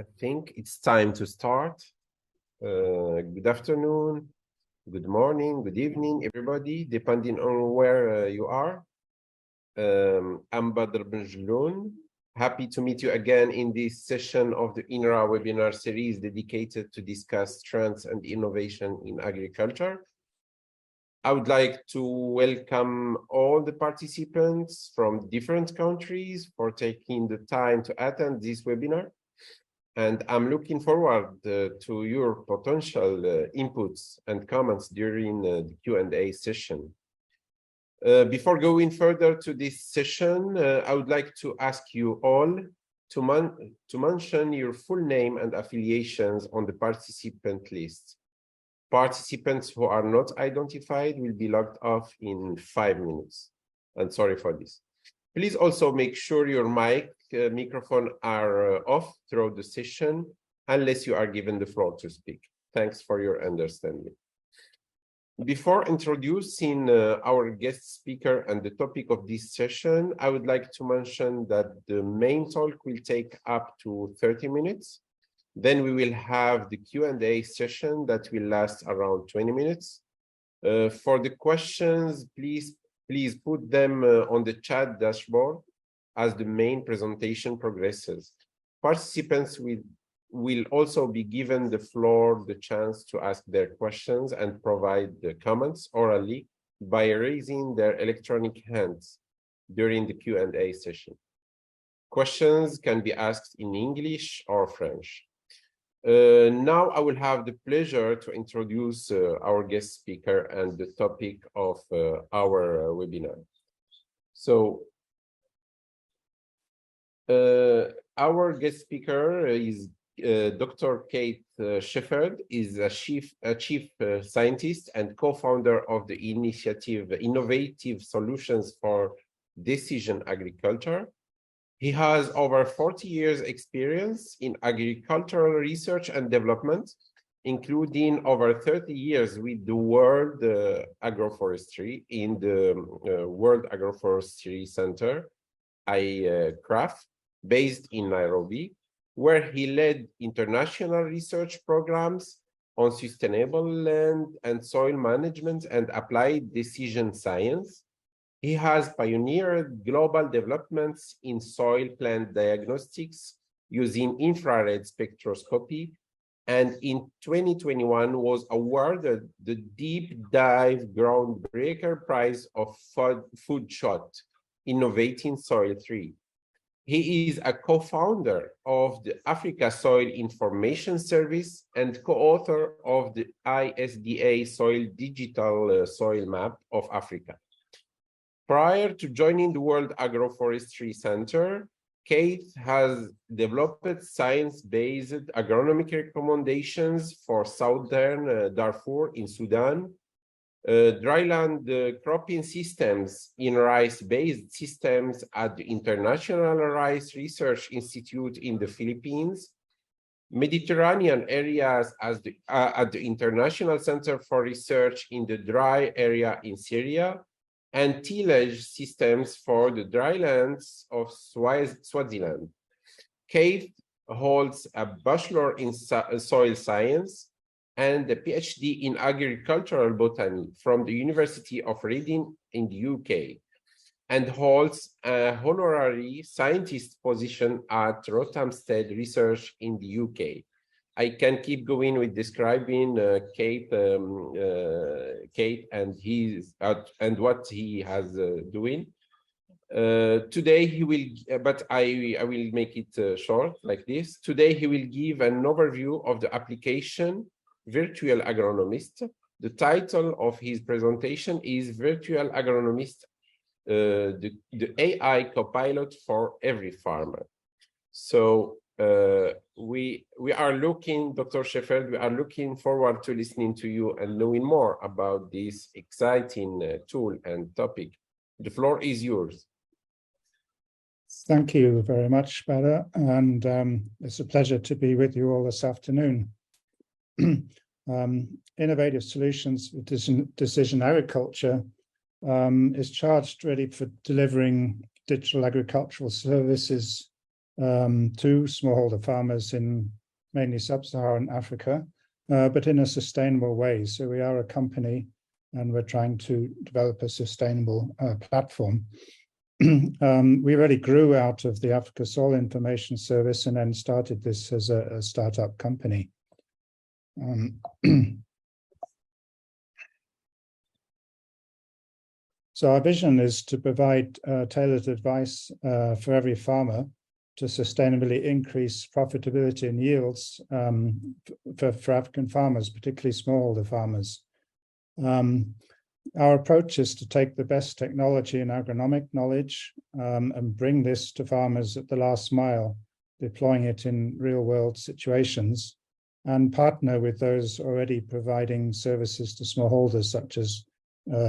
I think it's time to start. Good afternoon, good morning, good evening, everybody, depending on where you are. I'm Badr Benjloun. Happy to meet you again in this session of the INRA webinar series dedicated to discuss trends and innovation in agriculture. I would like to welcome all the participants from different countries for taking the time to attend this webinar. And I'm looking forward to your potential inputs and comments during the Q&A session. Before going further to this session, I would like to ask you all to mention your full name and affiliations on the participant list. Participants who are not identified will be logged off in 5 minutes. And sorry for this. Please also make sure your microphone are off throughout the session unless you are given the floor to speak. Thanks for your understanding. Before introducing our guest speaker and the topic of this session, I would like to mention that the main talk will take up to 30 minutes. Then we will have the Q&A session that will last around 20 minutes. For the questions, please put them on the chat dashboard as the main presentation progresses. Participants will also be given the chance to ask their questions and provide the comments orally by raising their electronic hands during the Q&A session. Questions can be asked in English or French. Now I will have the pleasure to introduce our guest speaker and the topic of our webinar. So our guest speaker is Dr. Kate Shepherd, is a chief scientist and co-founder of the initiative Innovative Solutions for Precision Agriculture. He has over 40 years experience in agricultural research and development, including over 30 years with the World Agroforestry in the World Agroforestry Center, ICRAF, based in Nairobi, where he led international research programs on sustainable land and soil management and applied decision science. He has pioneered global developments in soil plant diagnostics using infrared spectroscopy, and in 2021 was awarded the Deep Dive Groundbreaker Prize of Food Shot, Innovating Soil 3. He is a co-founder of the Africa Soil Information Service and co-author of the iSDA Soil Digital Soil Map of Africa. Prior to joining the World Agroforestry Center, Kate has developed science-based agronomic recommendations for southern Darfur in Sudan, dryland cropping systems in rice-based systems at the International Rice Research Institute in the Philippines, Mediterranean areas at the International Center for Research in the Dry Area in Syria, and tillage systems for the drylands of Swaziland. Kate holds a bachelor in soil science and a PhD in agricultural botany from the University of Reading in the UK, and holds a honorary scientist position at Rothamsted Research in the UK. I can keep going with describing Kate and what he has doing. Today he will, but I will make it short like this. Today he will give an overview of the application Virtual Agronomist. The title of his presentation is Virtual Agronomist, the AI Copilot for every farmer. So we are looking, Dr. Shepherd, we are looking forward to listening to you and knowing more about this exciting tool and topic. The floor is yours. Thank you very much, Badr, and it's a pleasure to be with you all this afternoon. Innovative Solutions for Precision Agriculture is charged really for delivering digital agricultural services to smallholder farmers in mainly sub-Saharan Africa, but in a sustainable way. So we are a company and we're trying to develop a sustainable platform. We really grew out of the Africa Soil Information Service and then started this as a startup company. So our vision is to provide tailored advice for every farmer to sustainably increase profitability and yields for African farmers, particularly smallholder farmers. Our approach is to take the best technology and agronomic knowledge and bring this to farmers at the last mile, deploying it in real-world situations, and partner with those already providing services to smallholders, such as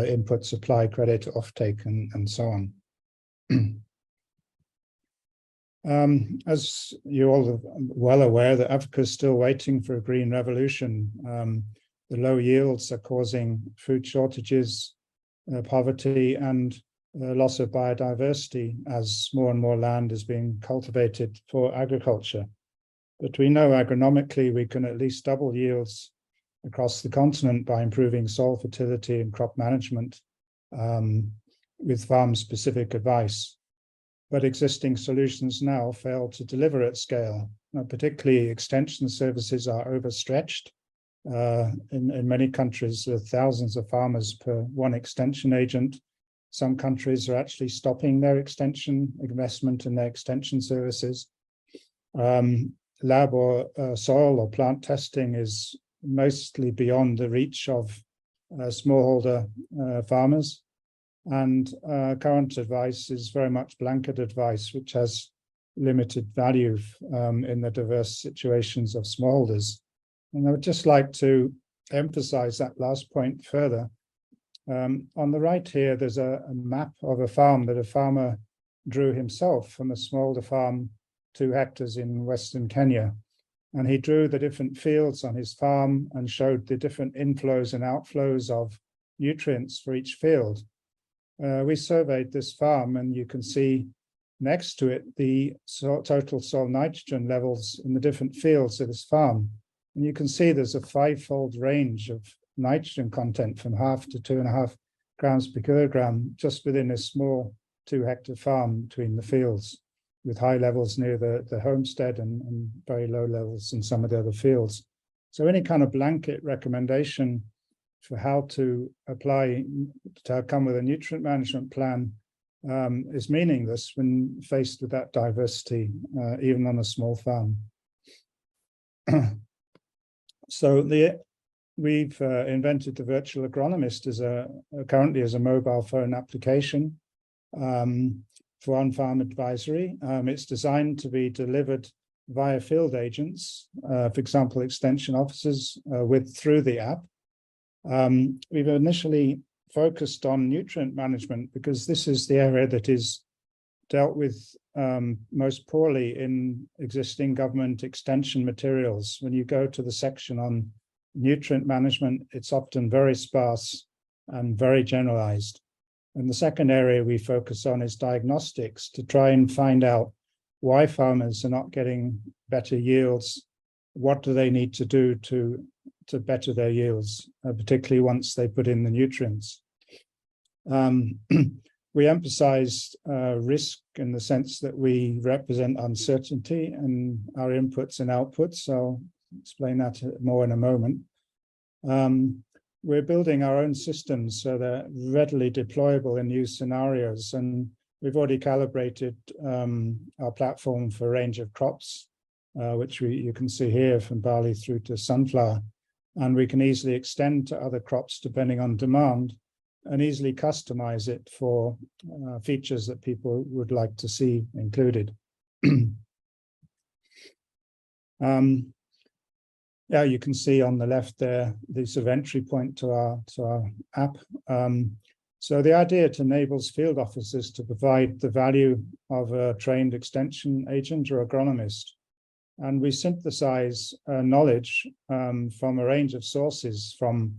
input, supply, credit, offtake, and so on. As you're all well aware, that Africa is still waiting for a green revolution. The low yields are causing food shortages, poverty, and loss of biodiversity as more and more land is being cultivated for agriculture. But we know agronomically we can at least double yields across the continent by improving soil fertility and crop management with farm-specific advice. But existing solutions now fail to deliver at scale. Particularly extension services are overstretched. In many countries, there are thousands of farmers per one extension agent. Some countries are actually stopping their extension investment in their extension services. Lab or soil or plant testing is mostly beyond the reach of smallholder farmers. And current advice is very much blanket advice, which has limited value in the diverse situations of smallholders. And I would just like to emphasize that last point further. On the right here, there's a map of a farm that a farmer drew himself from a smallholder farm, 2 hectares in Western Kenya. And he drew the different fields on his farm and showed the different inflows and outflows of nutrients for each field. We surveyed this farm, and you can see next to it the total soil nitrogen levels in the different fields of this farm. And you can see there's a 5-fold range of nitrogen content from 0.5 to 2.5 grams per kilogram just within a small 2-hectare farm between the fields, with high levels near the homestead and very low levels in some of the other fields. So any kind of blanket recommendation for how to apply, to come with a nutrient management plan is meaningless when faced with that diversity, even on a small farm. So we've invented the virtual agronomist currently as a mobile phone application for on-farm advisory. It's designed to be delivered via field agents, for example, extension officers through the app. We've initially focused on nutrient management because this is the area that is dealt with most poorly in existing government extension materials. When you go to the section on nutrient management, it's often very sparse and very generalized. And the second area we focus on is diagnostics, to try and find out why farmers are not getting better yields. What do they need to do to better their yields, particularly once they put in the nutrients? We emphasize risk in the sense that we represent uncertainty in our inputs and outputs. So I'll explain that more in a moment. We're building our own systems so they're readily deployable in new scenarios. And we've already calibrated our platform for a range of crops, which you can see here from barley through to sunflower. And we can easily extend to other crops depending on demand and easily customize it for features that people would like to see included. Yeah, you can see on the left there the sort of entry point to our app. So the idea, it enables field officers to provide the value of a trained extension agent or agronomist. And we synthesize knowledge from a range of sources, from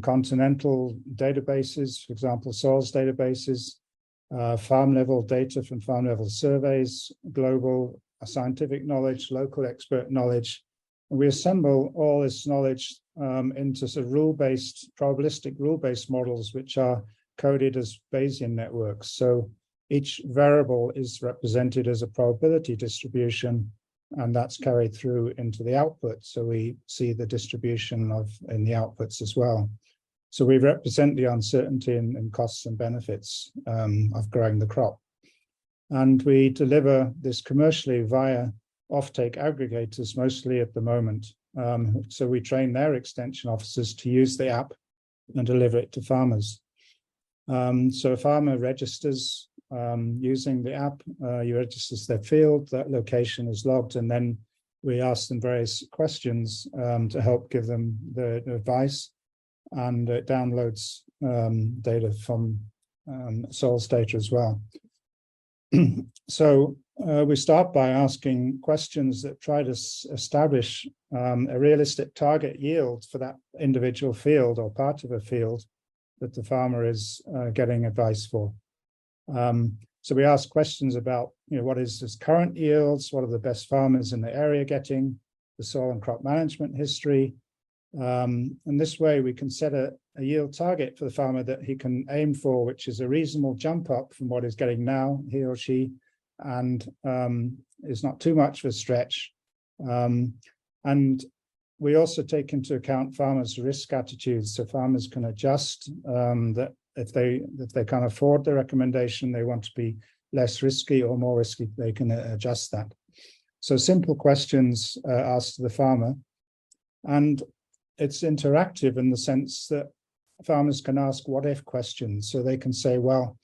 continental databases, for example, soils databases, farm level data from farm level surveys, global scientific knowledge, local expert knowledge. And we assemble all this knowledge into sort of rule-based, probabilistic rule-based models, which are coded as Bayesian networks. So each variable is represented as a probability distribution, and that's carried through into the output. So we see the distribution in the outputs as well. So we represent the uncertainty in costs and benefits of growing the crop. And we deliver this commercially via offtake aggregators mostly at the moment. So we train their extension officers to use the app and deliver it to farmers. So a farmer registers using the app, you register their field, that location is logged, and then we ask them various questions to help give them the advice, and it downloads data from soils data as well. So we start by asking questions that try to establish a realistic target yield for that individual field or part of a field that the farmer is getting advice for. So we ask questions about, what is his current yields, what are the best farmers in the area getting, the soil and crop management history. And this way we can set a yield target for the farmer that he can aim for, which is a reasonable jump up from what he's getting now, he or she, and is not too much of a stretch. And we also take into account farmers' risk attitudes, so farmers can adjust that if they can't afford the recommendation, they want to be less risky or more risky, they can adjust that. So simple questions asked to the farmer, and it's interactive in the sense that farmers can ask what-if questions. So they can say, well,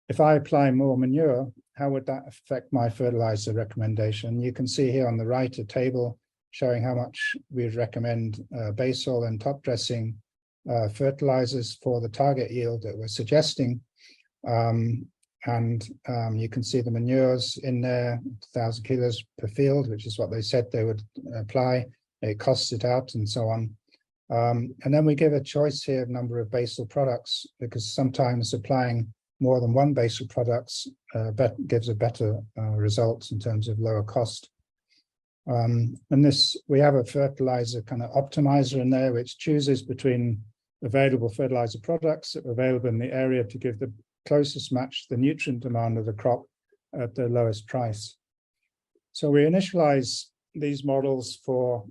if I apply more manure, how would that affect my fertilizer recommendation? You can see here on the right a table showing how much we would recommend base oil and top dressing fertilizers for the target yield that we're suggesting. And you can see the manures in there, 1,000 kilos per field, which is what they said they would apply. It costs it out and so on. And then we give a choice here of number of basal products, because sometimes applying more than one basal products gives a better result in terms of lower cost. And this, we have a fertilizer kind of optimizer in there, which chooses between available fertilizer products that are available in the area to give the closest match to the nutrient demand of the crop at the lowest price. So we initialize these models for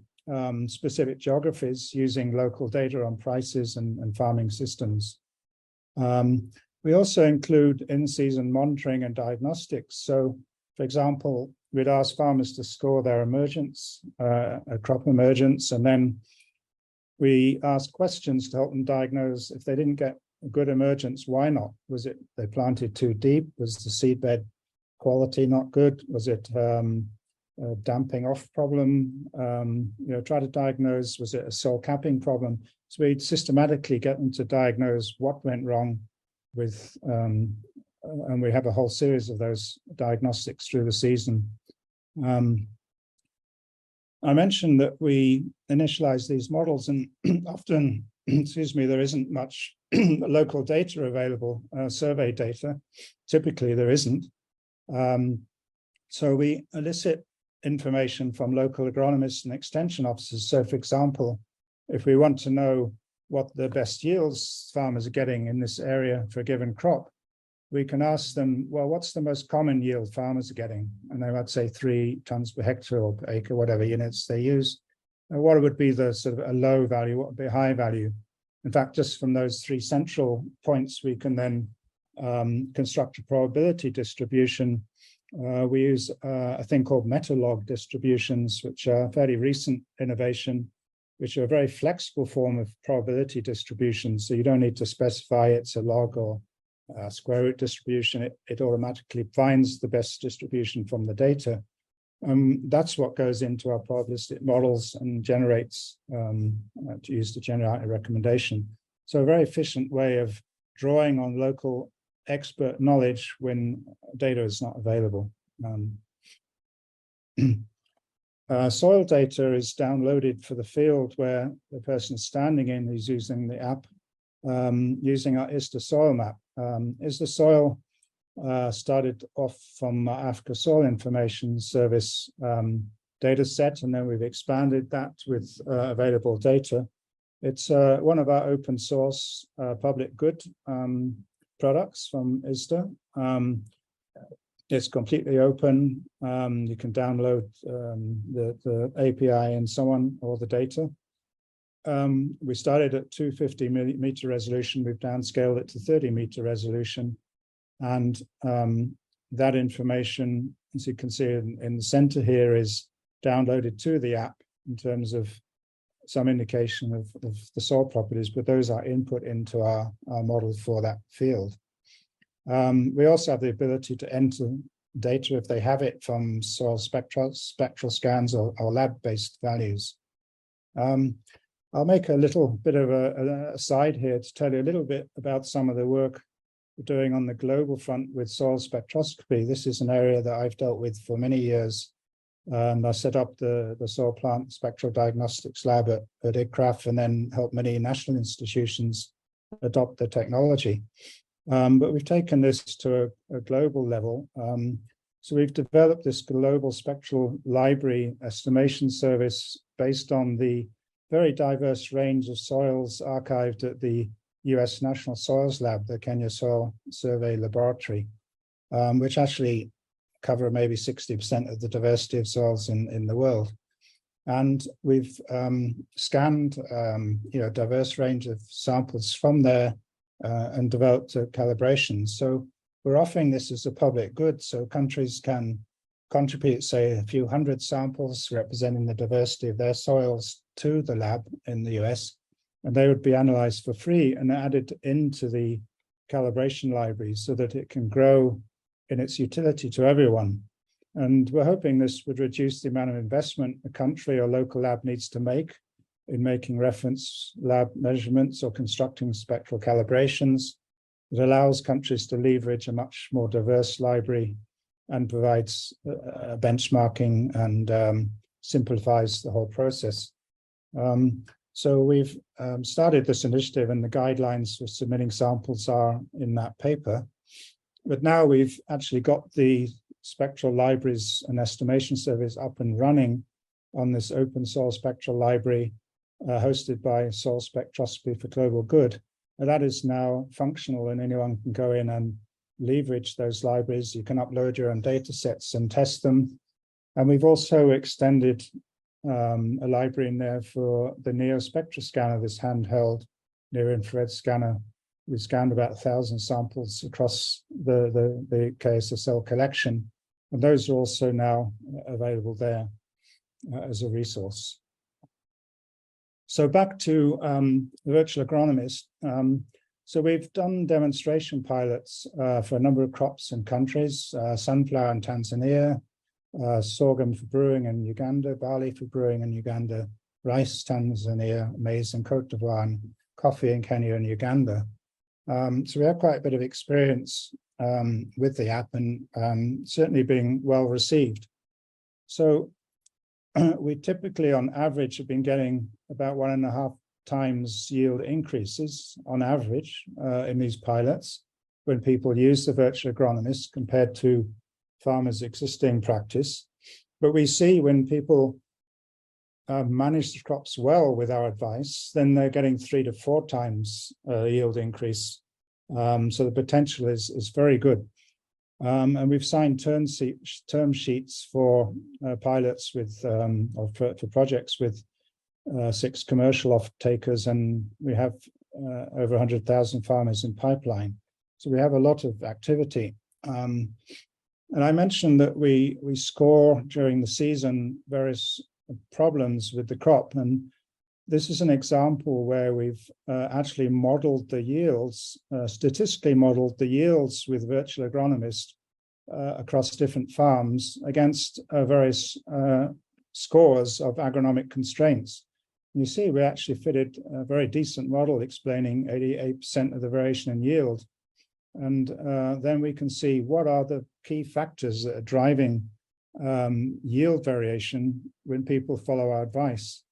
specific geographies using local data on prices and farming systems. We also include in-season monitoring and diagnostics. So, for example, we'd ask farmers to score their emergence, a crop emergence, and then we ask questions to help them diagnose if they didn't get a good emergence, why not? Was it they planted too deep? Was the seedbed quality not good? Was it a damping off problem? Try to diagnose, was it a soil capping problem? So we'd systematically get them to diagnose what went wrong with, and we have a whole series of those diagnostics through the season. I mentioned that we initialize these models, and often, there isn't much local data available, survey data. Typically, there isn't. So we elicit information from local agronomists and extension officers. So, for example, if we want to know what the best yields farmers are getting in this area for a given crop, we can ask them, well, what's the most common yield farmers are getting? And they might say 3 tons per hectare or per acre, whatever units they use. And what would be the sort of a low value, what would be a high value? In fact, just from those 3 central points, we can then construct a probability distribution. We use a thing called meta-log distributions, which are a fairly recent innovation, which are a very flexible form of probability distribution. So you don't need to specify it's a log or square root distribution. It automatically finds the best distribution from the data. That's what goes into our probabilistic models and generates, to generate a recommendation. So a very efficient way of drawing on local expert knowledge when data is not available. Soil data is downloaded for the field where the person is standing in who's using the app, using our ISDA soil map. ISDA soil started off from Africa Soil Information Service data set, and then we've expanded that with available data. It's one of our open source public good products from ISDA. It's completely open. You can download the API and so on, all the data. We started at 250 meter resolution. We've downscaled it to 30 meter resolution. And that information, as you can see in the center here, is downloaded to the app in terms of some indication of the soil properties, but those are input into our model for that field. We also have the ability to enter data if they have it from soil spectral scans or lab-based values. I'll make a little bit of a aside here to tell you a little bit about some of the work we're doing on the global front with soil spectroscopy. This is an area that I've dealt with for many years. I set up the soil plant spectral diagnostics lab at ICRAF, and then helped many national institutions adopt the technology. But we've taken this to a global level. So we've developed this global spectral library estimation service based on the very diverse range of soils archived at the US National Soils Lab, the Kenya Soil Survey Laboratory, which actually cover maybe 60% of the diversity of soils in the world. And we've scanned a diverse range of samples from there and developed a calibration. So we're offering this as a public good, so countries can contribute, say, a few hundred samples representing the diversity of their soils to the lab in the US, and they would be analyzed for free and added into the calibration library so that it can grow in its utility to everyone. And we're hoping this would reduce the amount of investment a country or local lab needs to make in making reference lab measurements or constructing spectral calibrations. It allows countries to leverage a much more diverse library and provides benchmarking and simplifies the whole process. So we've started this initiative, and the guidelines for submitting samples are in that paper. But now we've actually got the spectral libraries and estimation service up and running on this open soil spectral library hosted by Soil Spectroscopy for Global Good. And that is now functional, and anyone can go in and leverage those libraries. You can upload your own data sets and test them. And we've also extended a library in there for the NEO Spectra scanner, this handheld near-infrared scanner. We scanned about 1,000 samples across the KSSL collection, and those are also now available there as a resource. So back to the virtual agronomist. So we've done demonstration pilots for a number of crops and countries, sunflower in Tanzania, sorghum for brewing in Uganda, barley for brewing in Uganda, rice, Tanzania, maize in Cote d'Ivoire, and coffee in Kenya and Uganda. So we have quite a bit of experience with the app, and certainly being well received. So we typically, on average, have been getting about 1.5 times yield increases on average in these pilots when people use the virtual agronomist compared to farmers' existing practice. But we see when people manage the crops well with our advice, then they're getting 3 to 4 times yield increase. So the potential is very good. And we've signed term sheets for pilots with, or for projects with 6 commercial off-takers, and we have over 100,000 farmers in pipeline. So we have a lot of activity. And I mentioned that we score during the season various problems with the crop, and this is an example where we've actually modeled the yields, statistically modeled the yields with virtual agronomist across different farms against various scores of agronomic constraints. You see, we actually fitted a very decent model explaining 88% of the variation in yield. And then we can see what are the key factors that are driving yield variation when people follow our advice.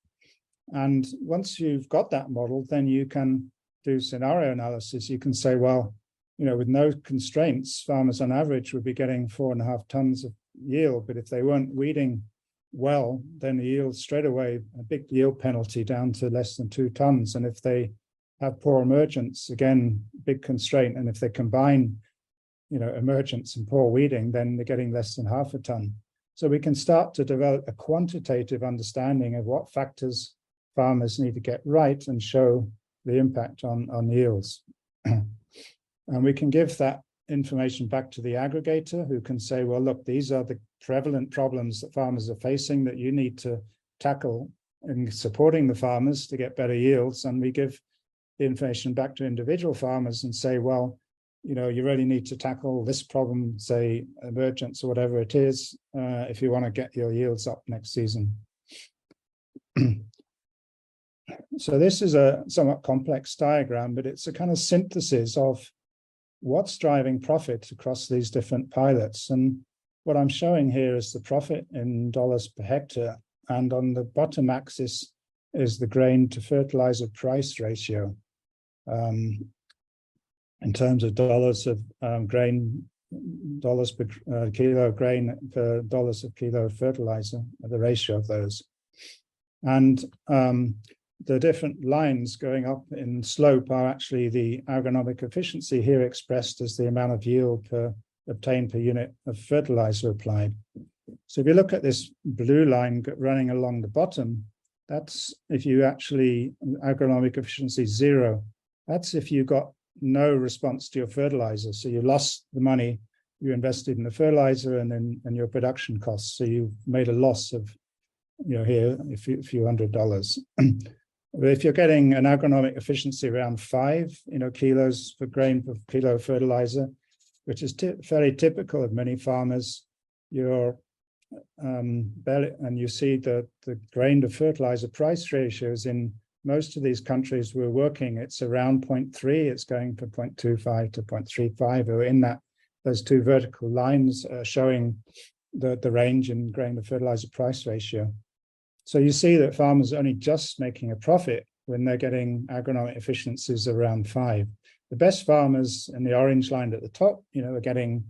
And once you've got that model, then you can do scenario analysis. You can say, well, with no constraints, farmers on average would be getting 4.5 tons of yield. But if they weren't weeding well, then the yield straight away, a big yield penalty down to less than 2 tons. And if they have poor emergence, again, big constraint. And if they combine, emergence and poor weeding, then they're getting less than 0.5 ton. So we can start to develop a quantitative understanding of what factors farmers need to get right and show the impact on yields. And we can give that information back to the aggregator, who can say, well, look, these are the prevalent problems that farmers are facing that you need to tackle in supporting the farmers to get better yields. And we give the information back to individual farmers and say, well, you really need to tackle this problem, say emergence or whatever it is, if you want to get your yields up next season. So this is a somewhat complex diagram, but it's a kind of synthesis of what's driving profit across these different pilots. And what I'm showing here is the profit in dollars per hectare. And on the bottom axis is the grain to fertilizer price ratio. In terms of dollars of grain, dollars per kilo of grain per dollars of kilo of fertilizer, the ratio of those. And the different lines going up in slope are actually the agronomic efficiency, here expressed as the amount of yield obtained per unit of fertilizer applied. So if you look at this blue line running along the bottom, that's if you actually, agronomic efficiency 0, that's if you got no response to your fertilizer. So you lost the money you invested in the fertilizer and your production costs. So you made a loss of, here, a few $100s. But if you're getting an agronomic efficiency around 5, kilos per grain per kilo of fertilizer, which is fairly typical of many farmers, you're and you see that the grain to fertilizer price ratios in most of these countries we're working, it's around 0.3, it's going from 0.25 to 0.35, or in those two vertical lines showing the range in grain to fertilizer price ratio. So you see that farmers are only just making a profit when they're getting agronomic efficiencies around 5. The best farmers in the orange line at the top, are getting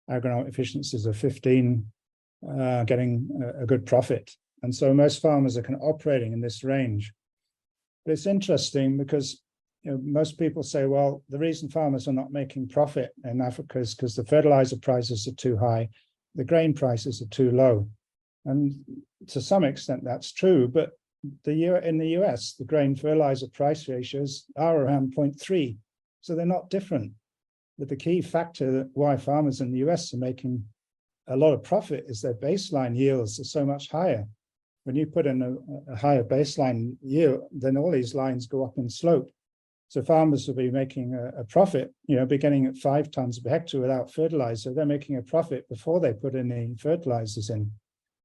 agronomic efficiencies of 15, getting a good profit. And so most farmers are kind of operating in this range. But it's interesting because most people say, well, the reason farmers are not making profit in Africa is because the fertilizer prices are too high, the grain prices are too low. And to some extent, that's true. But in the US, the grain fertilizer price ratios are around 0.3. So they're not different. But the key factor why farmers in the US are making a lot of profit is their baseline yields are so much higher. When you put in a higher baseline yield, then all these lines go up in slope. So farmers will be making a profit, beginning at 5 tons per hectare without fertilizer. They're making a profit before they put any fertilizers in.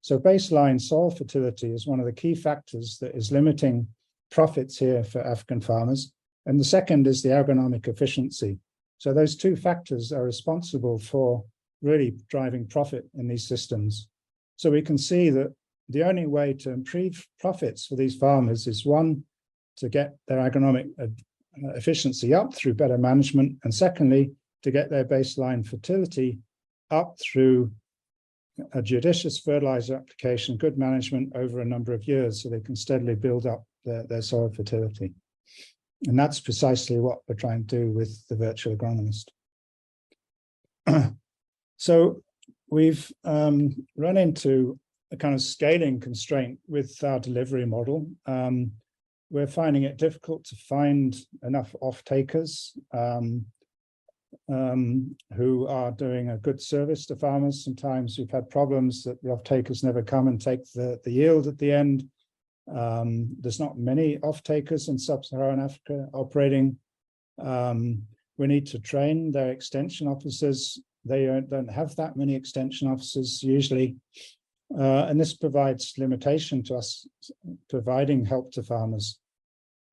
So baseline soil fertility is one of the key factors that is limiting profits here for African farmers. And the second is the agronomic efficiency. So those two factors are responsible for really driving profit in these systems. So we can see that the only way to improve profits for these farmers is, one, to get their agronomic efficiency up through better management, and secondly, to get their baseline fertility up through a judicious fertilizer application, good management over a number of years, so they can steadily build up their soil fertility. And that's precisely what we're trying to do with the virtual agronomist. So we've run into a kind of scaling constraint with our delivery model. We're finding it difficult to find enough off-takers who are doing a good service to farmers. Sometimes we've had problems that the off-takers never come and take the yield at the end. There's not many off-takers in sub-Saharan Africa operating. We need to train their extension officers. They don't have that many extension officers usually. And this provides limitation to us providing help to farmers.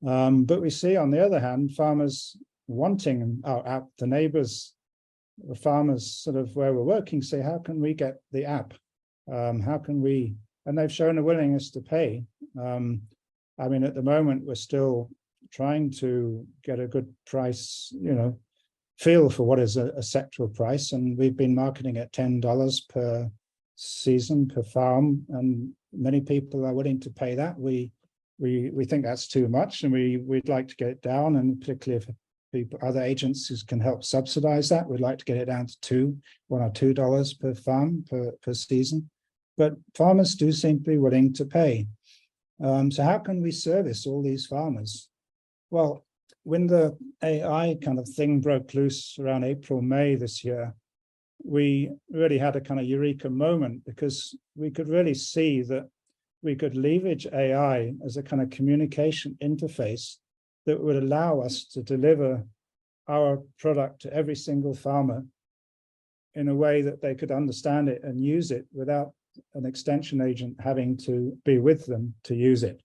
But we see, on the other hand, farmers wanting our the neighbors, the farmers sort of where we're working, say, how can we get the app? How can we? And they've shown a willingness to pay. I mean, at the moment, we're still trying to get a good price, feel for what is a sectoral price, and we've been marketing at $10 per season per farm, and many people are willing to pay that. We think that's too much, and we'd like to get it down, and particularly if other agencies can help subsidize that, we'd like to get it down to $1 or $2 per farm per season. But farmers do seem to be willing to pay. So how can we service all these farmers? Well, when the AI kind of thing broke loose around April, May this year, we really had a kind of eureka moment, because we could really see that we could leverage AI as a kind of communication interface that would allow us to deliver our product to every single farmer in a way that they could understand it and use it without an extension agent having to be with them to use it.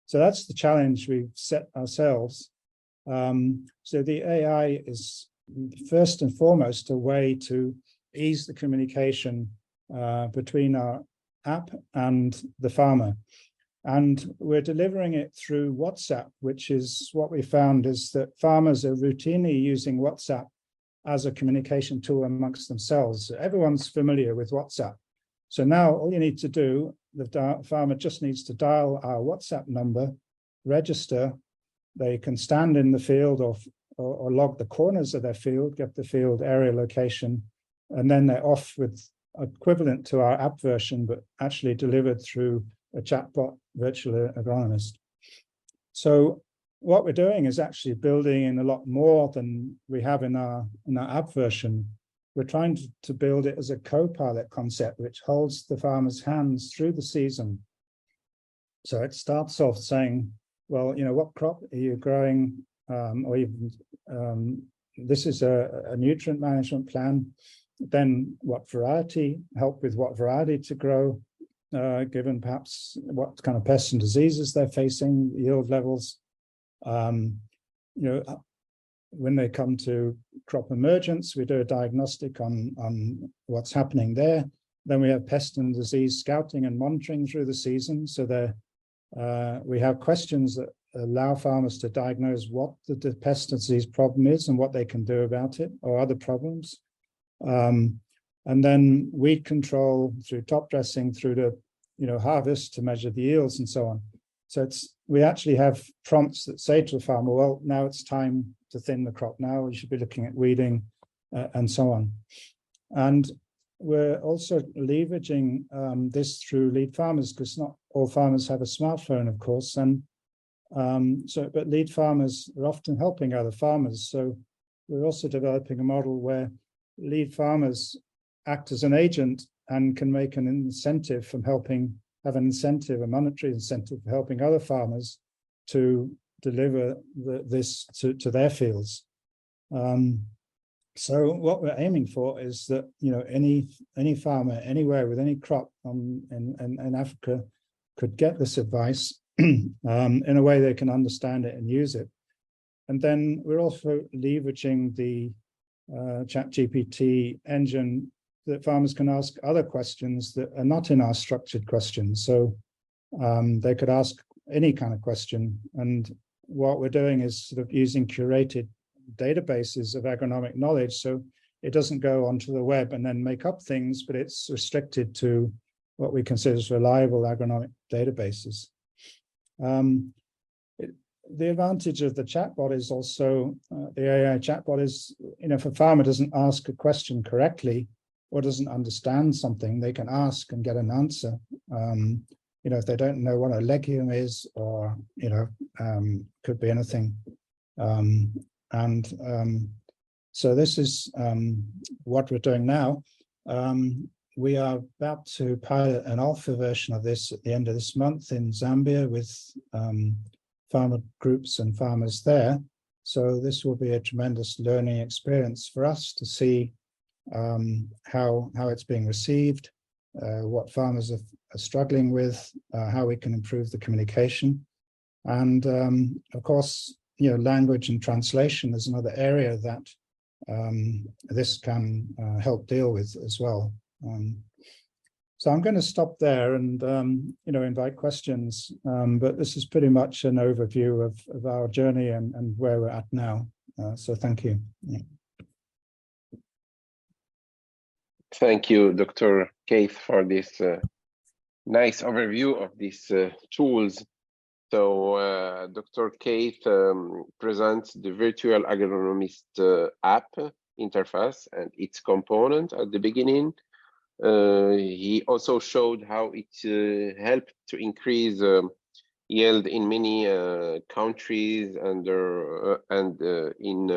So that's the challenge we've set ourselves. So the AI is first and foremost a way to ease the communication between our app and the farmer. And we're delivering it through WhatsApp, which is what we found is that farmers are routinely using WhatsApp as a communication tool amongst themselves. So everyone's familiar with WhatsApp. So now all you need to do, the farmer just needs to dial our WhatsApp number, register. They can stand in the field or log the corners of their field, get the field area location, and then they're off with equivalent to our app version, but actually delivered through a chatbot virtual agronomist. So what we're doing is actually building in a lot more than we have in our app version. We're trying to build it as a co-pilot concept, which holds the farmer's hands through the season. So it starts off saying, well, what crop are you growing? Or even this is a nutrient management plan. Then what variety, help with what variety to grow, given perhaps what kind of pests and diseases they're facing, yield levels. When they come to crop emergence, we do a diagnostic on what's happening there. Then we have pest and disease scouting and monitoring through the season. So we have questions that allow farmers to diagnose what the pest and disease problem is and what they can do about it or other problems. And then weed control through top dressing through to harvest to measure the yields and so on. So we actually have prompts that say to the farmer, well, now it's time to thin the crop. Now you should be looking at weeding and so on. And we're also leveraging this through lead farmers, because not all farmers have a smartphone, of course. And but lead farmers are often helping other farmers. So we're also developing a model where lead farmers act as an agent and can make an incentive from have an incentive, a monetary incentive for helping other farmers to deliver this to their fields. So what we're aiming for is that any farmer anywhere with any crop in Africa could get this advice in a way they can understand it and use it. And then we're also leveraging the ChatGPT engine that farmers can ask other questions that are not in our structured questions. So they could ask any kind of question. And what we're doing is sort of using curated databases of agronomic knowledge. So it doesn't go onto the web and then make up things, but it's restricted to what we consider as reliable agronomic databases. The advantage of the chatbot is also the AI chatbot is, if a farmer doesn't ask a question correctly or doesn't understand something, they can ask and get an answer. If they don't know what a legume is, or could be anything. So this is what we're doing now. We are about to pilot an alpha version of this at the end of this month in Zambia with farmer groups and farmers there. So this will be a tremendous learning experience for us to see how it's being received, what farmers are struggling with, how we can improve the communication. And of course, language and translation is another area that this can help deal with as well. So I'm going to stop there and invite questions, but this is pretty much an overview of our journey and where we're at now. So thank you. Yeah. Thank you, Dr. Keith, for this nice overview of these tools. So Dr. Keith presents the virtual agronomist app interface and its component at the beginning. He also showed how it helped to increase yield in many countries and in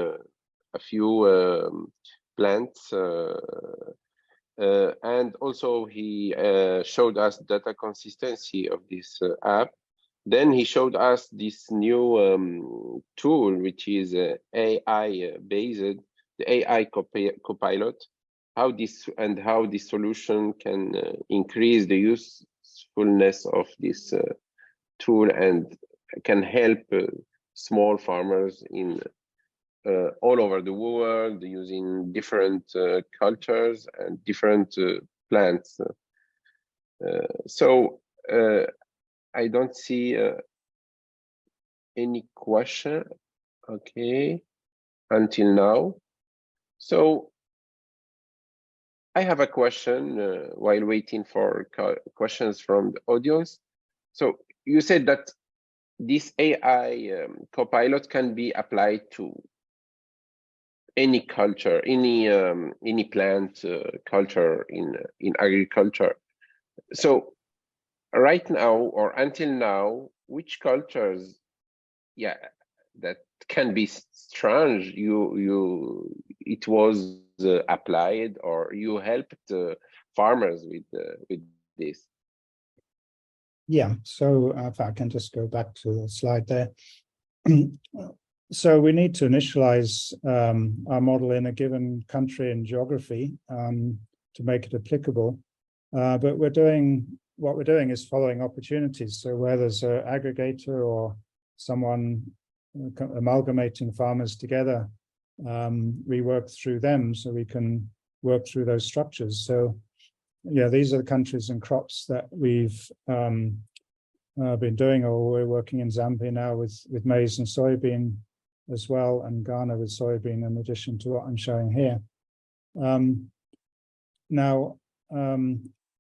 a few plants. And also he showed us data consistency of this app. Then he showed us this new tool, which is AI based, the AI Copilot, how this solution can increase the usefulness of this tool and can help small farmers in all over the world using different cultures and different plants. So I don't see any question, okay, until now. So I have a question while waiting for questions from the audience. So you said that this AI Copilot can be applied to any culture, any plant culture in agriculture. So right now or until now, which cultures, yeah, that can be strange, it was applied or you helped farmers with this? Yeah, so if I can just go back to the slide there. So we need to initialize our model in a given country and geography to make it applicable. But what we're doing is following opportunities. So where there's an aggregator or someone amalgamating farmers together, we work through them so we can work through those structures. So yeah, these are the countries and crops that we've been doing, or we're working in Zambia now with maize and soybean as well, and Ghana with soybean, in addition to what I'm showing here. Now,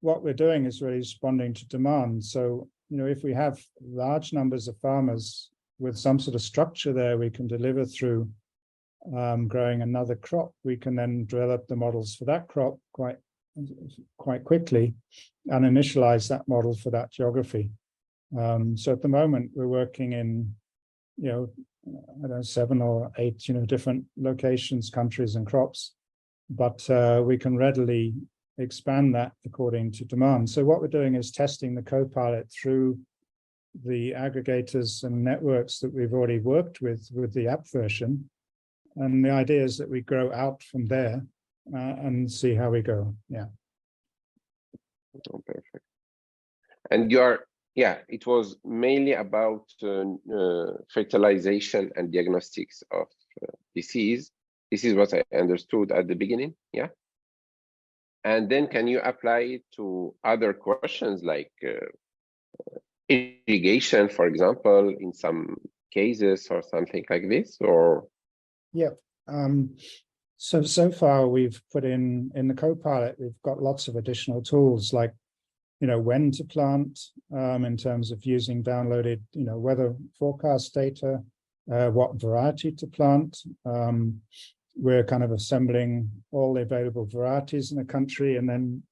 what we're doing is really responding to demand. So, if we have large numbers of farmers with some sort of structure there, we can deliver through growing another crop. We can then develop the models for that crop quite quickly and initialize that model for that geography. So at the moment, we're working in, I don't know, 7 or 8, different locations, countries, and crops, but we can readily expand that according to demand. So what we're doing is testing the Copilot through the aggregators and networks that we've already worked with the app version. And the idea is that we grow out from there and see how we go. Yeah. Oh, perfect. And it was mainly about fertilization and diagnostics of disease. This is what I understood at the beginning, yeah? And then can you apply it to other questions like irrigation, for example, in some cases or something like this, or? Yeah. So far we've put in the Copilot, we've got lots of additional tools like, when to plant in terms of using downloaded, weather forecast data, what variety to plant. We're kind of assembling all the available varieties in a country and then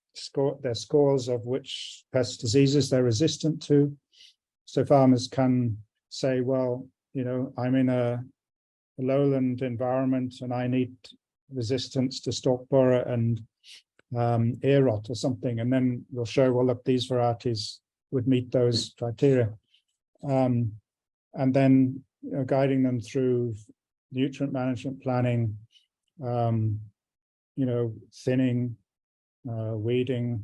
their scores of which pest diseases they're resistant to. So farmers can say, well, I'm in a lowland environment and I need resistance to stalk borer and ear rot or something, and then we'll show, well, look, these varieties would meet those criteria, and then guiding them through nutrient management planning, thinning, weeding,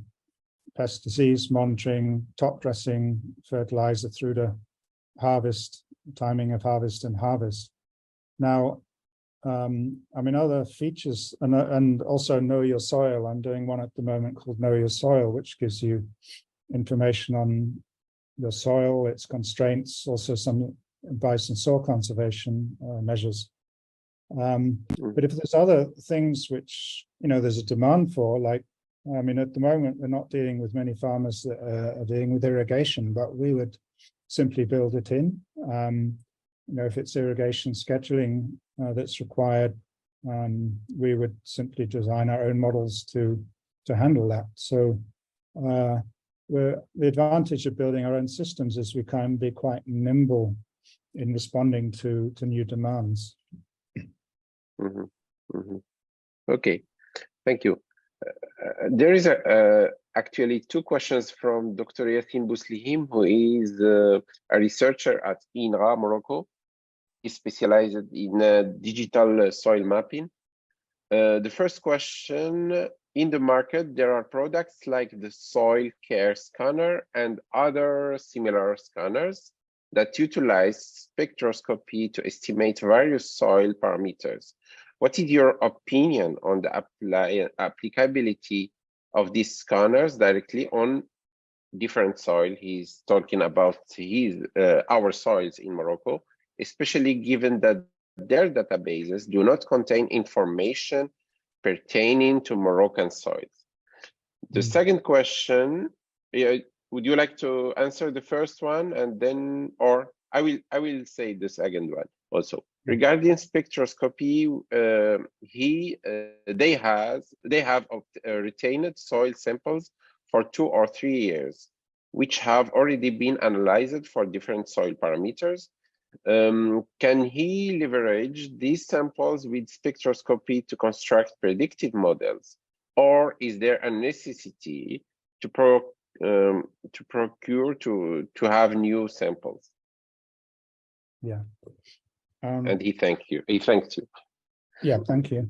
pest disease monitoring, top dressing, fertilizer through to harvest, timing of harvest and harvest. Now, other features, and also Know Your Soil. I'm doing one at the moment called Know Your Soil, which gives you information on your soil, its constraints, also some advice on soil conservation measures. But if there's other things which, there's a demand for, like I mean, at the moment, we're not dealing with many farmers that are dealing with irrigation, but we would simply build it in. If it's irrigation scheduling that's required, we would simply design our own models to handle that. So the advantage of building our own systems is we can be quite nimble in responding to new demands. Mm-hmm. Mm-hmm. Okay, thank you. There is actually two questions from Dr. Yassin Bouslihim, who is a researcher at INRA, Morocco. He's specialized in digital soil mapping. The first question, in the market, there are products like the soil care scanner and other similar scanners that utilize spectroscopy to estimate various soil parameters. What is your opinion on the applicability of these scanners directly on different soil? He's talking about our soils in Morocco, especially given that their databases do not contain information pertaining to Moroccan soils. The second question, would you like to answer the first one and then, or I will say the second one also. Regarding spectroscopy, they have retained soil samples for 2 or 3 years, which have already been analyzed for different soil parameters. Can he leverage these samples with spectroscopy to construct predictive models, or is there a necessity to procure to have new samples? Yeah. And he thanked you. Yeah, thank you.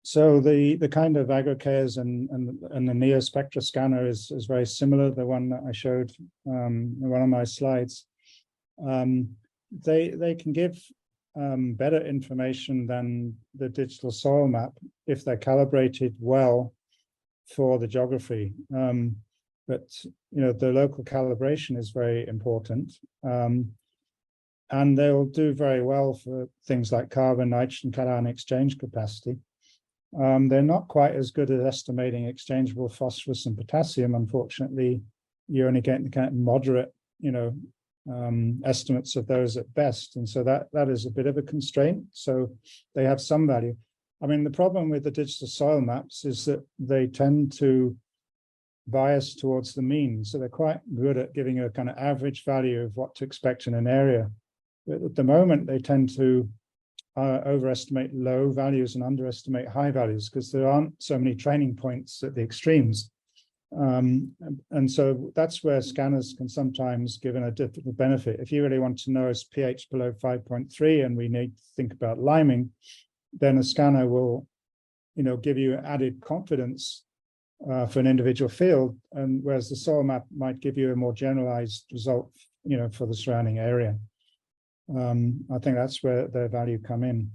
So the kind of AgroCares and the NEO Spectra scanner is very similar. The one that I showed in one of my slides. They can give better information than the digital soil map if they're calibrated well for the geography. But the local calibration is very important. And they'll do very well for things like carbon, nitrogen, cation exchange capacity. They're not quite as good at estimating exchangeable phosphorus and potassium. Unfortunately, you're only getting kind of moderate, estimates of those at best. And so that is a bit of a constraint. So they have some value. I mean, the problem with the digital soil maps is that they tend to bias towards the mean. So they're quite good at giving you a kind of average value of what to expect in an area. But at the moment, they tend to overestimate low values and underestimate high values because there aren't so many training points at the extremes. And so that's where scanners can sometimes give a different benefit. If you really want to know is pH below 5.3 and we need to think about liming, then a scanner will, give you added confidence for an individual field, and whereas the soil map might give you a more generalized result, for the surrounding area. I think that's where their value come in.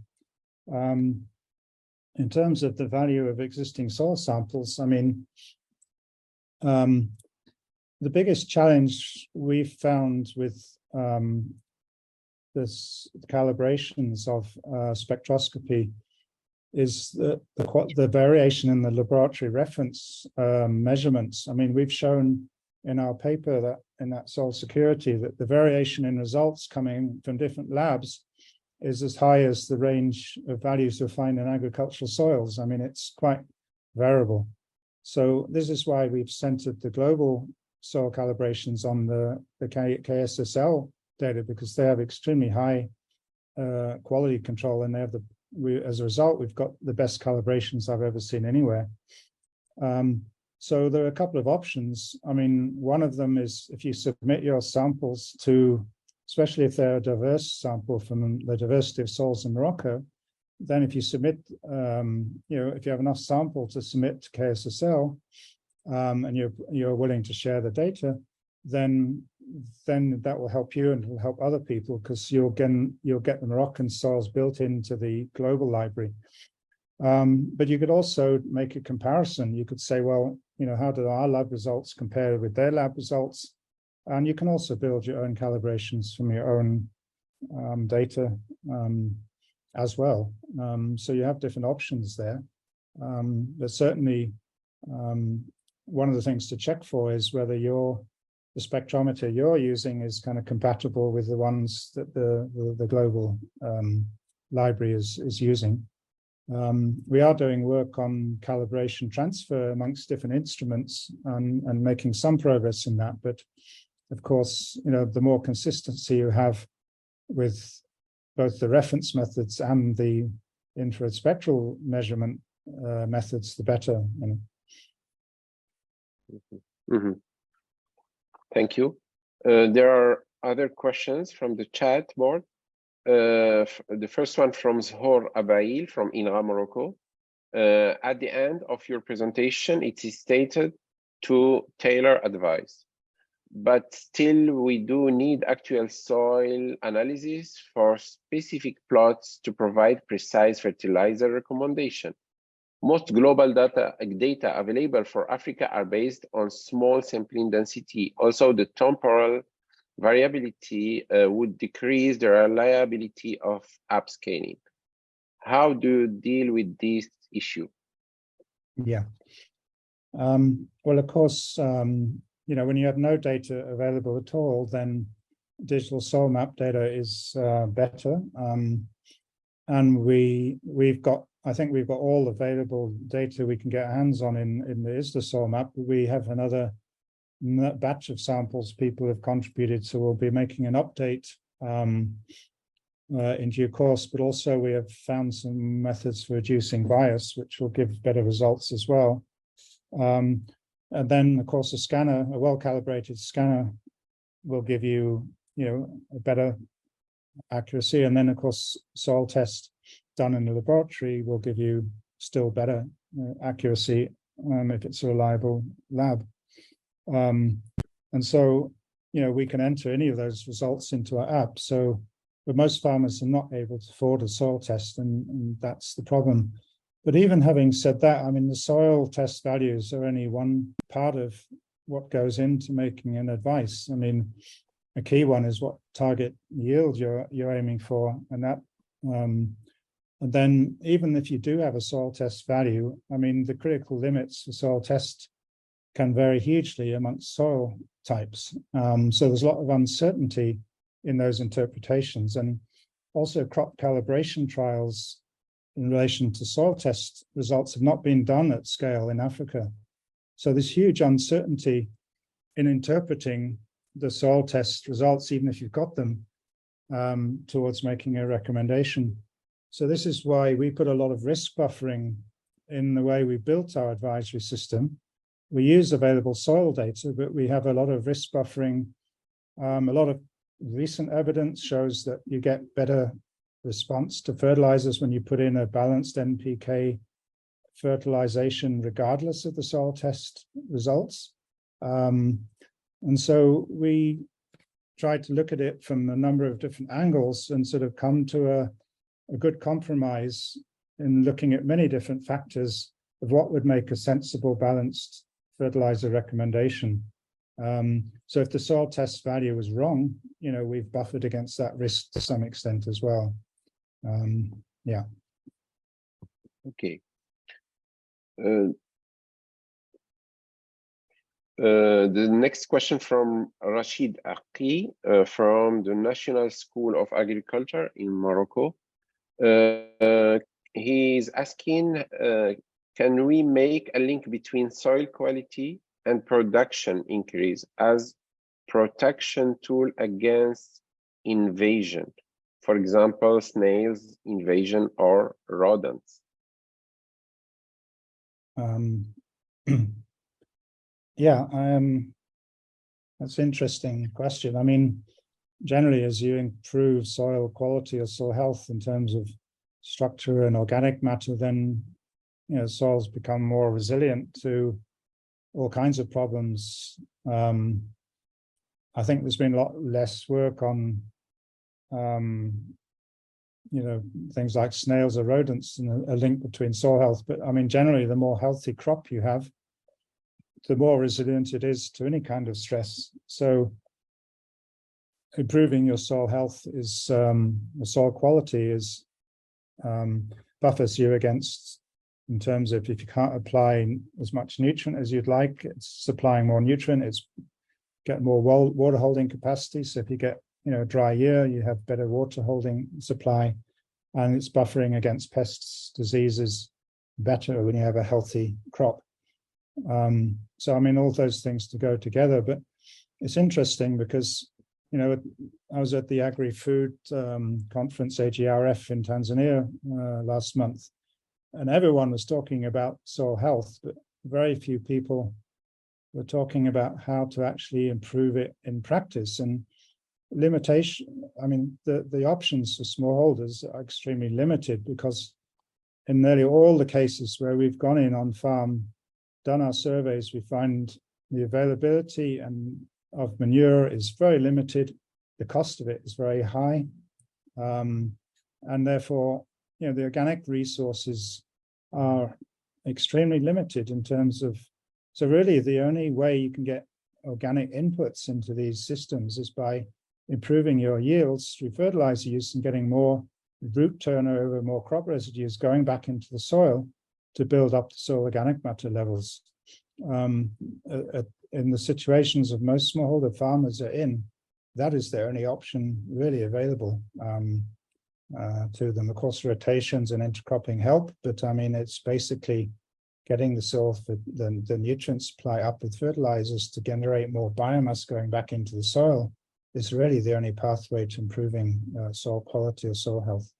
In terms of the value of existing soil samples, I mean, the biggest challenge we've found with this calibrations of spectroscopy is the variation in the laboratory reference measurements. I mean, we've shown in our paper that in that soil security that the variation in results coming from different labs is as high as the range of values you'll find in agricultural soils. I mean, it's quite variable. So this is why we've centered the global soil calibrations on the KSSL data, because they have extremely high quality control, and they have as a result, we've got the best calibrations I've ever seen anywhere. So there are a couple of options. I mean, one of them is if you submit your samples to, especially if they're a diverse sample from the diversity of soils in Morocco, then if you submit, if you have enough sample to submit to KSSL, and you're willing to share the data, then that will help you and will help other people, because you'll get the Moroccan soils built into the global library. But you could also make a comparison. You could say, well, how do our lab results compare with their lab results? And you can also build your own calibrations from your own data as well. So you have different options there. But certainly, one of the things to check for is whether the spectrometer you're using is kind of compatible with the ones that the global library is using. We are doing work on calibration transfer amongst different instruments and making some progress in that. But of course, the more consistency you have with both the reference methods and the infrared spectral measurement methods, the better. Mm-hmm. Thank you. There are other questions from the chat board. The first one from Zhor Abail from INRA Morocco. At the end of your presentation, it is stated to tailor advice, but still we do need actual soil analysis for specific plots to provide precise fertilizer recommendation. Most global data available for Africa are based on small sampling density. Also, the temporal variability would decrease the reliability of upscaling. How do you deal with this issue? Yeah. Well, of course, when you have no data available at all, then digital soil map data is better. And I think we've got all available data we can get hands on in the ISDA soil map. We have another batch of samples people have contributed, so we'll be making an update in due course, but also we have found some methods for reducing bias, which will give better results as well. And then, of course, a well-calibrated scanner will give you, a better accuracy. And then, of course, soil test done in the laboratory will give you still better accuracy if it's a reliable lab. And so, we can enter any of those results into our app. But most farmers are not able to afford a soil test, and that's the problem. But even having said that, the soil test values are only one part of what goes into making an advice. A key one is what target yield you're aiming for, and that. And then even if you do have a soil test value, the critical limits for soil test can vary hugely amongst soil types. So there's a lot of uncertainty in those interpretations, and also crop calibration trials in relation to soil test results have not been done at scale in Africa. So there's huge uncertainty in interpreting the soil test results, even if you've got them, towards making a recommendation. So this is why we put a lot of risk buffering in the way we built our advisory system. We use available soil data, but we have a lot of risk buffering. A lot of recent evidence shows that you get better response to fertilizers when you put in a balanced NPK fertilization, regardless of the soil test results. And so we tried to look at it from a number of different angles and sort of come to a good compromise in looking at many different factors of what would make a sensible, balanced fertilizer recommendation. So if the soil test value was wrong, we've buffered against that risk to some extent as well. Yeah. Okay. The next question from Rashid Aqi from the National School of Agriculture in Morocco. He is asking, can we make a link between soil quality and production increase as protection tool against invasion? For example, snails invasion or rodents. Yeah, that's an interesting question. Generally, as you improve soil quality or soil health in terms of structure and organic matter, then soils become more resilient to all kinds of problems. I think there's been a lot less work on things like snails or rodents and a link between soil health. But generally, the more healthy crop you have, the more resilient it is to any kind of stress. So improving your soil health is, the soil quality is, buffers you against in terms of if you can't apply as much nutrient as you'd like, it's supplying more nutrient, it's get more water holding capacity. So if you get a dry year, you have better water holding supply, and it's buffering against pests, diseases better when you have a healthy crop. So I mean, all those things to go together, but it's interesting because I was at the Agri-Food conference, AGRF, in Tanzania last month, and everyone was talking about soil health, but very few people were talking about how to actually improve it in practice. And limitation, I mean, the options for smallholders are extremely limited, because in nearly all the cases where we've gone in on farm, done our surveys, we find the availability of manure is very limited. The cost of it is very high. And therefore, the organic resources are extremely limited in terms of, so really the only way you can get organic inputs into these systems is by improving your yields through fertilizer use and getting more root turnover, more crop residues going back into the soil to build up the soil organic matter levels. In the situations of most smallholder farmers are in, that is the only option really available to them. Of course, rotations and intercropping help, but I mean, it's basically getting the soil, the nutrient supply up with fertilizers to generate more biomass going back into the soil is really the only pathway to improving soil quality or soil health.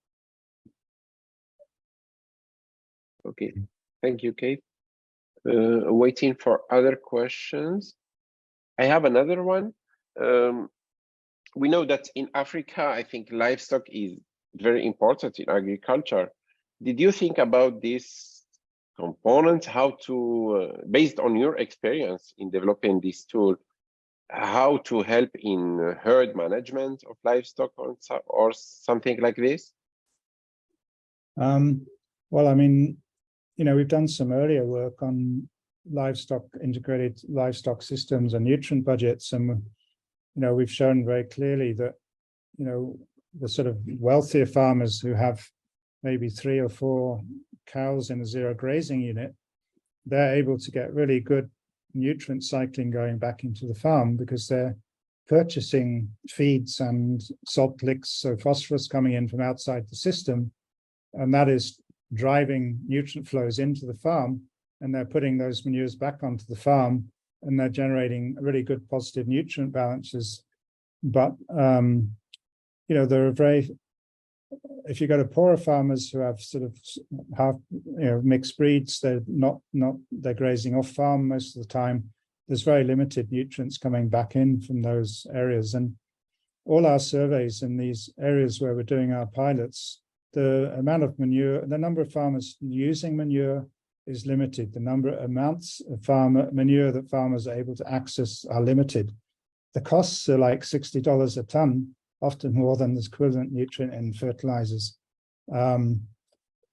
Okay, thank you, Kate. Waiting for other questions. I have another one. We know that in Africa, I think livestock is very important in agriculture. Did you think about this component, how to, based on your experience in developing this tool, how to help in herd management of livestock or something like this? Well, I mean, we've done some earlier work on integrated livestock systems and nutrient budgets, and we've shown very clearly that the sort of wealthier farmers who have maybe 3 or 4 cows in a zero grazing unit, they're able to get really good nutrient cycling going back into the farm because they're purchasing feeds and salt licks, so phosphorus coming in from outside the system, and that is driving nutrient flows into the farm, and they're putting those manures back onto the farm, and they're generating really good positive nutrient balances. But there are if you go to poorer farmers who have sort of half mixed breeds, they're grazing off farm most of the time. There's very limited nutrients coming back in from those areas, and all our surveys in these areas where we're doing our pilots, the amount of manure, the number of farmers using manure is limited. The amounts of manure that farmers are able to access are limited. The costs are like $60 a ton, often more than the equivalent nutrient in fertilizers.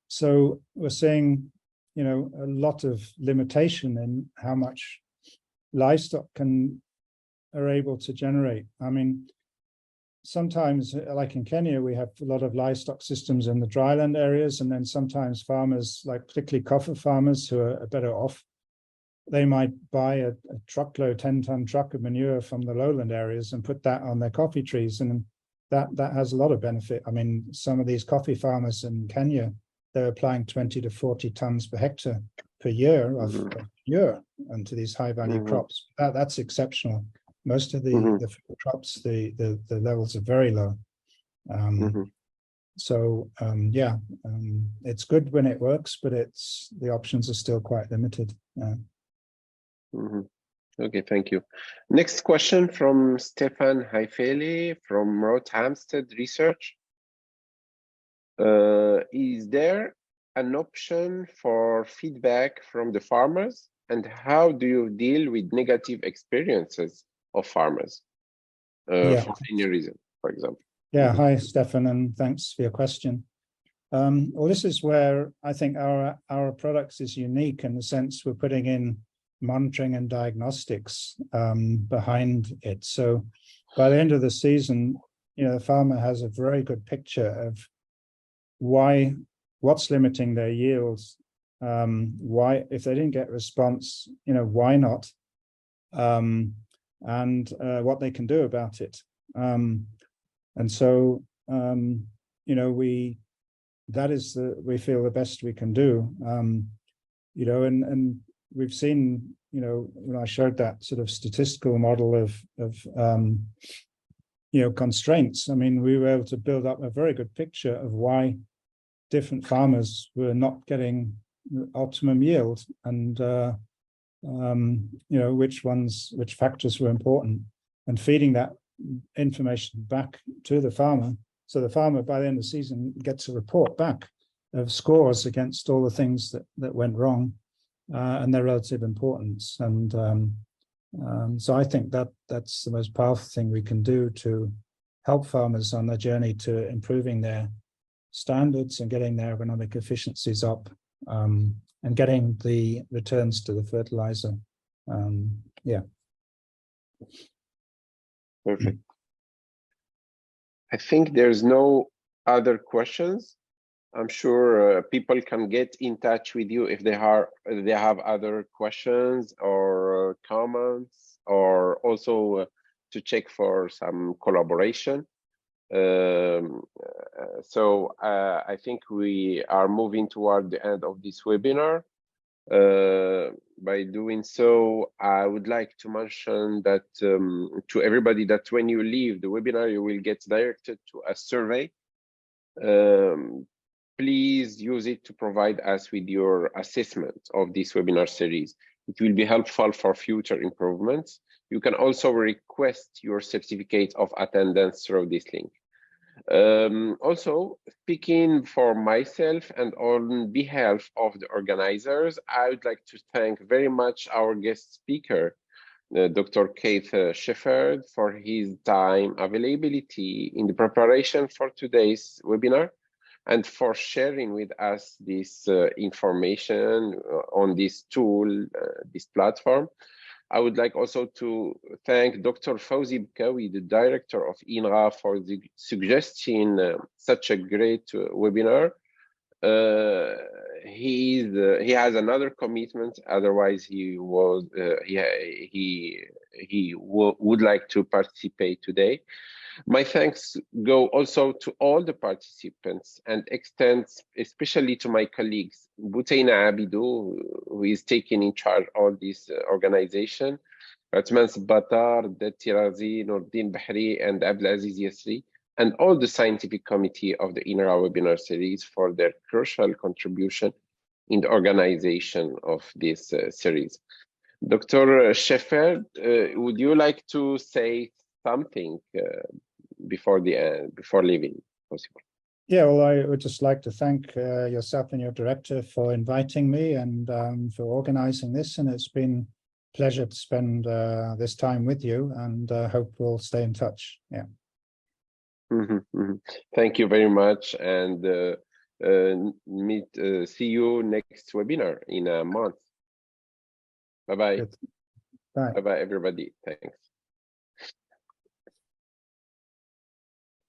So we're seeing, a lot of limitation in how much livestock are able to generate. I mean, sometimes, like in Kenya, we have a lot of livestock systems in the dryland areas, and then sometimes farmers, like particularly coffee farmers who are better off, they might buy a truckload, 10-ton truck of manure from the lowland areas and put that on their coffee trees, and that has a lot of benefit. I mean, some of these coffee farmers in Kenya, they're applying 20 to 40 tons per hectare per year of manure into these high-value crops. That's exceptional. Most of the food crops, the levels are very low. So it's good when it works, but the options are still quite limited. Okay, thank you. Next question from Stefan Haifeli from Roth Hampstead Research. Is there an option for feedback from the farmers, and how do you deal with negative experiences of farmers for any reason, for example? Yeah, hi, Stefan, and thanks for your question. Well, this is where I think our products is unique in the sense we're putting in monitoring and diagnostics behind it. So by the end of the season, the farmer has a very good picture of what's limiting their yields why, if they didn't get response, why not, and what they can do about it. And so, we feel the best we can do, and we've seen, when I showed that sort of statistical model of constraints, I mean, we were able to build up a very good picture of why different farmers were not getting optimum yield, and which factors were important, and feeding that information back to the farmer. So the farmer, by the end of the season, gets a report back of scores against all the things that went wrong, and their relative importance. And so I think that's the most powerful thing we can do to help farmers on their journey to improving their standards and getting their agronomic efficiencies up, and getting the returns to the fertilizer. Perfect. I think there's no other questions. I'm sure people can get in touch with you if they have other questions or comments, or also to check for some collaboration. So I think we are moving toward the end of this webinar. By doing so, I would like to mention that to everybody, that when you leave the webinar, you will get directed to a survey. Please use it to provide us with your assessment of this webinar series. It will be helpful for future improvements. You can also request your certificate of attendance through this link. Also, speaking for myself and on behalf of the organizers, I would like to thank very much our guest speaker, Dr. Keith Shepherd, for his time availability in the preparation for today's webinar, and for sharing with us this information on this tool, this platform. I would like also to thank Dr. Fawzi Bkawi, the director of INRA, for suggesting such a great webinar. He has another commitment, otherwise he would like to participate today. My thanks go also to all the participants, and extends especially to my colleagues, Boutaina Abidou, who is taking in charge all this organization, Atman Batar, Tirazi, Nordin Bahri, and Abdelaziz Yasri, and all the scientific committee of the INRA webinar series for their crucial contribution in the organization of this series. Dr. Shepherd, would you like to say something before leaving, possible? Yeah, well, I would just like to thank yourself and your director for inviting me, and for organizing this. And it's been a pleasure to spend this time with you, and hope we'll stay in touch. Yeah. Thank you very much, and see you next webinar in a month. Bye-bye. Bye. Bye-bye, everybody. Thanks.